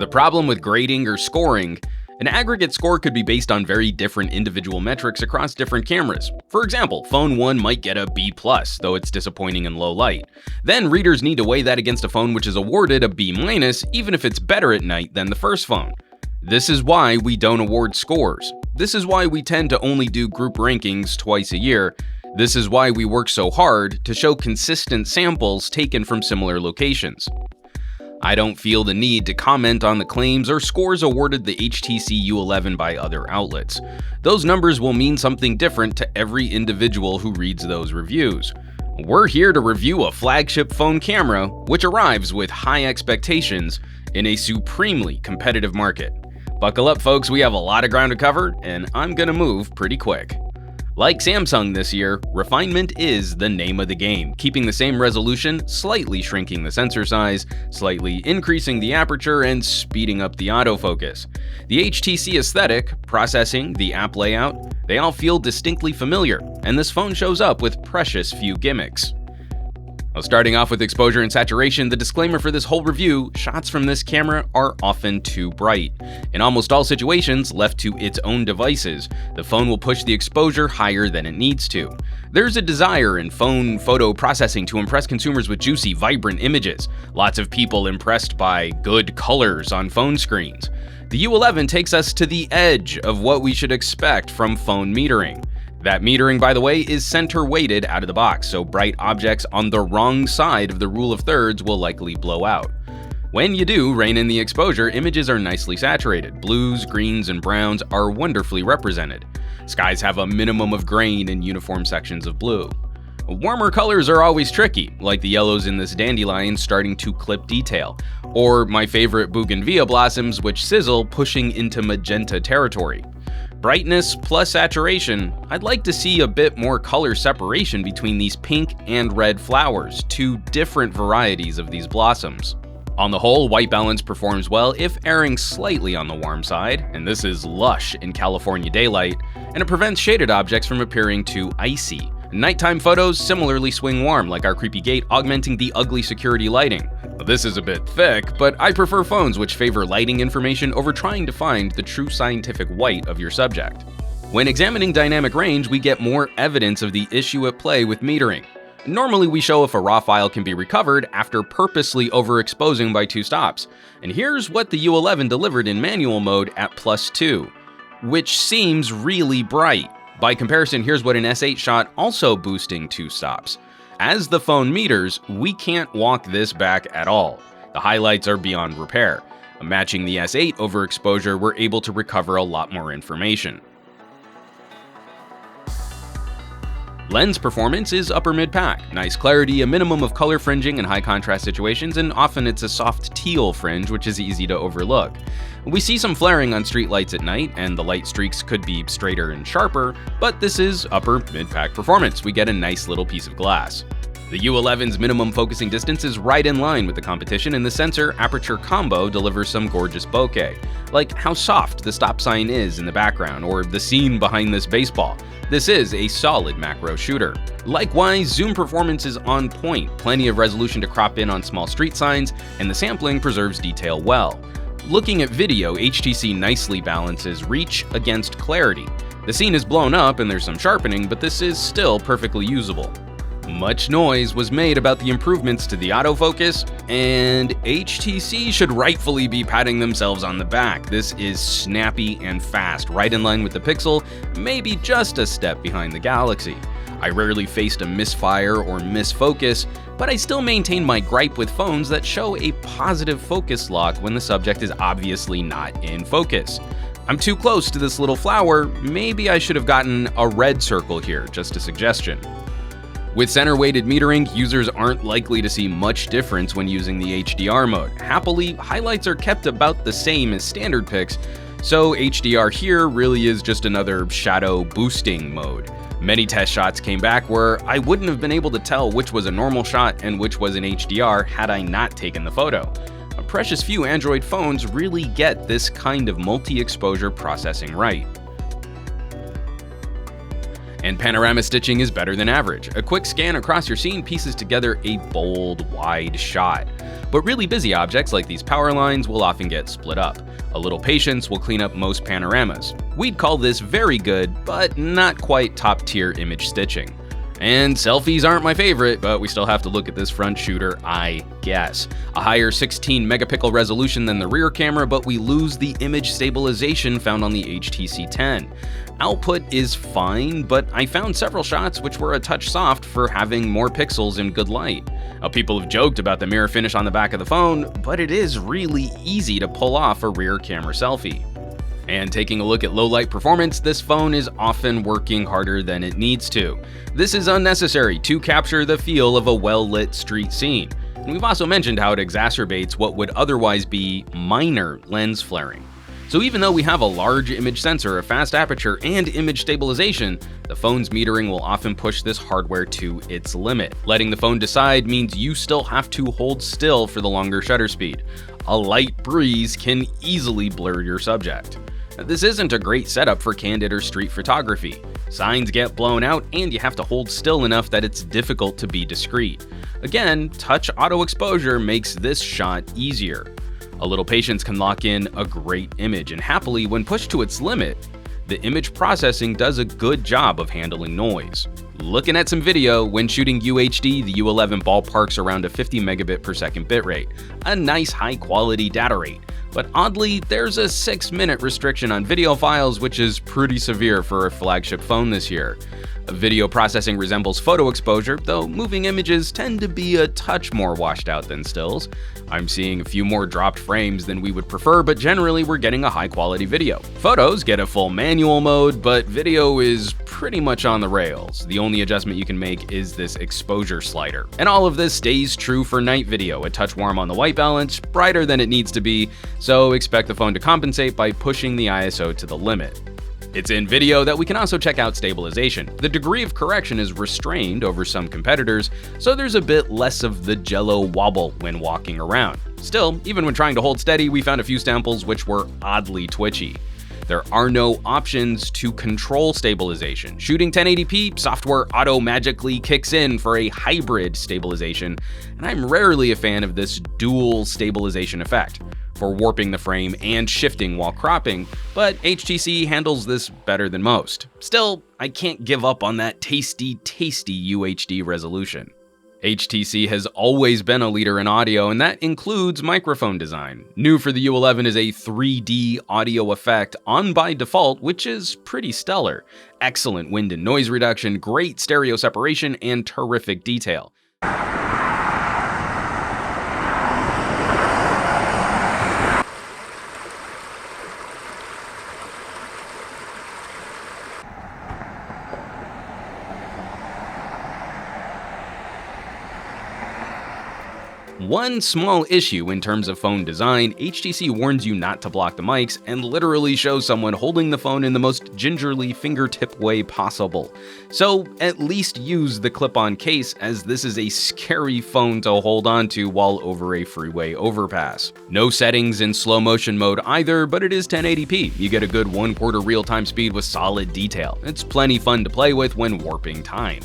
The problem with grading or scoring, an aggregate score could be based on very different individual metrics across different cameras. For example, phone 1 might get a B+, though it's disappointing in low light. Then readers need to weigh that against a phone which is awarded a B-, even if it's better at night than the first phone. This is why we don't award scores. This is why we tend to only do group rankings twice a year. This is why we work so hard to show consistent samples taken from similar locations. I don't feel the need to comment on the claims or scores awarded the HTC U11 by other outlets. Those numbers will mean something different to every individual who reads those reviews. We're here to review a flagship phone camera, which arrives with high expectations in a supremely competitive market. Buckle up, folks, we have a lot of ground to cover, and I'm gonna move pretty quick. Like Samsung this year, refinement is the name of the game, keeping the same resolution, slightly shrinking the sensor size, slightly increasing the aperture, and speeding up the autofocus. The HTC aesthetic, processing, the app layout, they all feel distinctly familiar, and this phone shows up with precious few gimmicks. Well, starting off with exposure and saturation, the disclaimer for this whole review, shots from this camera are often too bright. In almost all situations, left to its own devices, the phone will push the exposure higher than it needs to. There's a desire in phone photo processing to impress consumers with juicy, vibrant images. Lots of people impressed by good colors on phone screens. The U11 takes us to the edge of what we should expect from phone metering. That metering, by the way, is center-weighted out of the box, so bright objects on the wrong side of the rule of thirds will likely blow out. When you do rein in the exposure, images are nicely saturated. Blues, greens, and browns are wonderfully represented. Skies have a minimum of grain in uniform sections of blue. Warmer colors are always tricky, like the yellows in this dandelion starting to clip detail, or my favorite bougainvillea blossoms which sizzle pushing into magenta territory. Brightness plus saturation, I'd like to see a bit more color separation between these pink and red flowers, two different varieties of these blossoms. On the whole, white balance performs well if erring slightly on the warm side, and this is lush in California daylight, and it prevents shaded objects from appearing too icy. Nighttime photos similarly swing warm, like our creepy gate, augmenting the ugly security lighting. This is a bit thick, but I prefer phones which favor lighting information over trying to find the true scientific white of your subject. When examining dynamic range, we get more evidence of the issue at play with metering. Normally we show if a raw file can be recovered after purposely overexposing by 2 stops, and here's what the U11 delivered in manual mode at +2, which seems really bright. By comparison, here's what an S8 shot also boosting 2 stops. As the phone meters, we can't walk this back at all. The highlights are beyond repair. Matching the S8 overexposure, we're able to recover a lot more information. Lens performance is upper mid-pack. Nice clarity, a minimum of color fringing in high contrast situations, and often it's a soft teal fringe, which is easy to overlook. We see some flaring on street lights at night, and the light streaks could be straighter and sharper, but this is upper mid-pack performance. We get a nice little piece of glass. The U11's minimum focusing distance is right in line with the competition, and the sensor-aperture combo delivers some gorgeous bokeh, like how soft the stop sign is in the background, or the scene behind this baseball. This is a solid macro shooter. Likewise, zoom performance is on point, plenty of resolution to crop in on small street signs, and the sampling preserves detail well. Looking at video, HTC nicely balances reach against clarity. The scene is blown up and there's some sharpening, but this is still perfectly usable. Much noise was made about the improvements to the autofocus, and HTC should rightfully be patting themselves on the back. This is snappy and fast, right in line with the Pixel, maybe just a step behind the Galaxy. I rarely faced a misfire or misfocus, but I still maintain my gripe with phones that show a positive focus lock when the subject is obviously not in focus. I'm too close to this little flower, maybe I should have gotten a red circle here, just a suggestion. With center-weighted metering, users aren't likely to see much difference when using the HDR mode. Happily, highlights are kept about the same as standard pics, so HDR here really is just another shadow boosting mode. Many test shots came back where I wouldn't have been able to tell which was a normal shot and which was an HDR had I not taken the photo. A precious few Android phones really get this kind of multi-exposure processing right. And panorama stitching is better than average. A quick scan across your scene pieces together a bold, wide shot. But really busy objects like these power lines will often get split up. A little patience will clean up most panoramas. We'd call this very good, but not quite top-tier image stitching. And selfies aren't my favorite, but we still have to look at this front shooter, I guess. A higher 16 megapixel resolution than the rear camera, but we lose the image stabilization found on the HTC 10. Output is fine, but I found several shots which were a touch soft for having more pixels in good light. Now, people have joked about the mirror finish on the back of the phone, but it is really easy to pull off a rear camera selfie. And taking a look at low light performance, this phone is often working harder than it needs to. This is unnecessary to capture the feel of a well-lit street scene. And we've also mentioned how it exacerbates what would otherwise be minor lens flaring. So even though we have a large image sensor, a fast aperture, and image stabilization, the phone's metering will often push this hardware to its limit. Letting the phone decide means you still have to hold still for the longer shutter speed. A light breeze can easily blur your subject. This isn't a great setup for candid or street photography. Signs get blown out and you have to hold still enough that it's difficult to be discreet. Again, touch auto exposure makes this shot easier. A little patience can lock in a great image, and happily, when pushed to its limit, the image processing does a good job of handling noise. Looking at some video, when shooting UHD, the U11 ballparks around a 50 megabit per second bitrate, a nice high quality data rate. But oddly, there's a 6-minute restriction on video files, which is pretty severe for a flagship phone this year. Video processing resembles photo exposure, though moving images tend to be a touch more washed out than stills. I'm seeing a few more dropped frames than we would prefer, but generally we're getting a high quality video. Photos get a full manual mode, but video is pretty much on the rails. The only adjustment you can make is this exposure slider. And all of this stays true for night video, a touch warm on the white balance, brighter than it needs to be, so expect the phone to compensate by pushing the ISO to the limit. It's in video that we can also check out stabilization. The degree of correction is restrained over some competitors, so there's a bit less of the jello wobble when walking around. Still, even when trying to hold steady, we found a few samples which were oddly twitchy. There are no options to control stabilization. Shooting 1080p, software auto-magically kicks in for a hybrid stabilization, and I'm rarely a fan of this dual stabilization effect for warping the frame and shifting while cropping, but HTC handles this better than most. Still, I can't give up on that tasty UHD resolution. HTC has always been a leader in audio, and that includes microphone design. New for the U11 is a 3D audio effect on by default, which is pretty stellar. Excellent wind and noise reduction, great stereo separation, and terrific detail. One small issue in terms of phone design, HTC warns you not to block the mics and literally shows someone holding the phone in the most gingerly fingertip way possible. So at least use the clip-on case, as this is a scary phone to hold onto while over a freeway overpass. No settings in slow motion mode either, but it is 1080p. You get a good 1/4 real-time speed with solid detail. It's plenty fun to play with when warping time.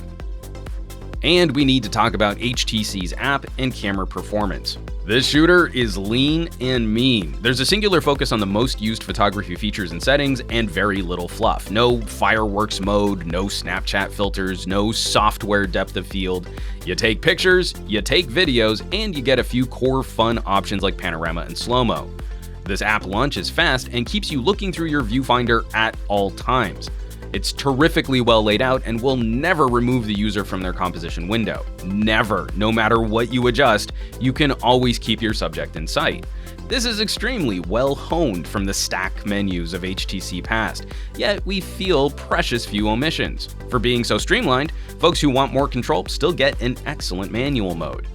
And we need to talk about HTC's app and camera performance. This shooter is lean and mean. There's a singular focus on the most used photography features and settings, and very little fluff. No fireworks mode, no Snapchat filters, no software depth of field. You take pictures, you take videos, and you get a few core fun options like panorama and slow-mo. This app launch is fast and keeps you looking through your viewfinder at all times. It's terrifically well laid out and will never remove the user from their composition window. Never. No matter what you adjust, you can always keep your subject in sight. This is extremely well honed from the stack menus of HTC past, yet we feel precious few omissions. For being so streamlined, folks who want more control still get an excellent manual mode.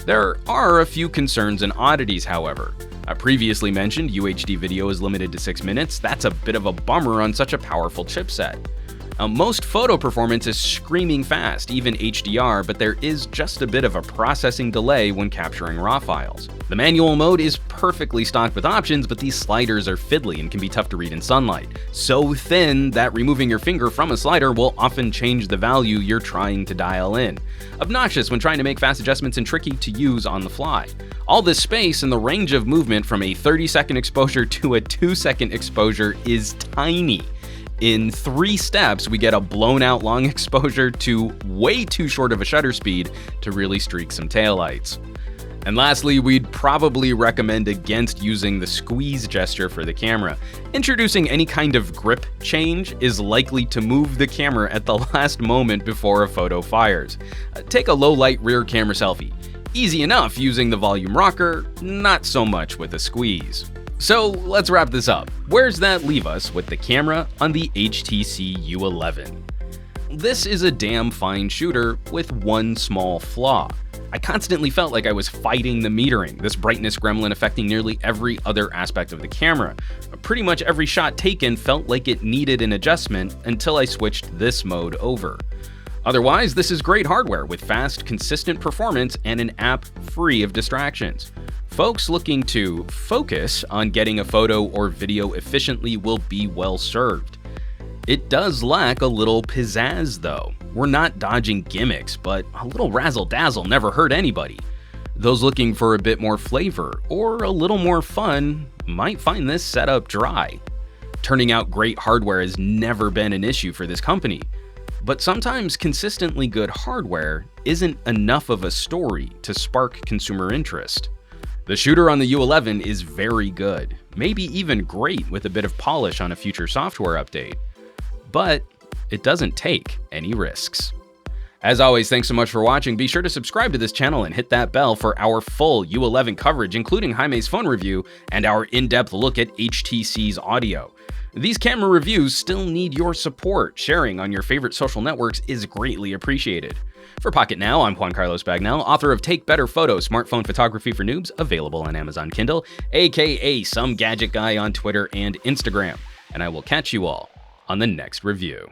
There are a few concerns and oddities, however. I previously mentioned UHD video is limited to 6 minutes. That's a bit of a bummer on such a powerful chipset. Most photo performance is screaming fast, even HDR, but there is just a bit of a processing delay when capturing RAW files. The manual mode is perfectly stocked with options, but these sliders are fiddly and can be tough to read in sunlight. So thin that removing your finger from a slider will often change the value you're trying to dial in. Obnoxious when trying to make fast adjustments and tricky to use on the fly. All this space and the range of movement from a 30-second exposure to a 2-second exposure is tiny. In 3 steps, we get a blown out long exposure to way too short of a shutter speed to really streak some taillights. And lastly, we'd probably recommend against using the squeeze gesture for the camera. Introducing any kind of grip change is likely to move the camera at the last moment before a photo fires. Take a low light rear camera selfie. Easy enough using the volume rocker, not so much with a squeeze. So let's wrap this up. Where's that leave us with the camera on the HTC U11? This is a damn fine shooter with one small flaw. I constantly felt like I was fighting the metering, this brightness gremlin affecting nearly every other aspect of the camera. Pretty much every shot taken felt like it needed an adjustment until I switched this mode over. Otherwise, this is great hardware with fast, consistent performance and an app free of distractions. Folks looking to focus on getting a photo or video efficiently will be well served. It does lack a little pizzazz though. We're not dodging gimmicks, but a little razzle-dazzle never hurt anybody. Those looking for a bit more flavor or a little more fun might find this setup dry. Turning out great hardware has never been an issue for this company, but sometimes consistently good hardware isn't enough of a story to spark consumer interest. The shooter on the U11 is very good, maybe even great with a bit of polish on a future software update, but it doesn't take any risks. As always, thanks so much for watching. Be sure to subscribe to this channel and hit that bell for our full U11 coverage, including Jaime's phone review and our in-depth look at HTC's audio. These camera reviews still need your support. Sharing on your favorite social networks is greatly appreciated. For Pocket Now, I'm Juan Carlos Bagnell, author of Take Better Photos, Smartphone Photography for Noobs, available on Amazon Kindle, aka Some Gadget Guy on Twitter and Instagram. And I will catch you all on the next review.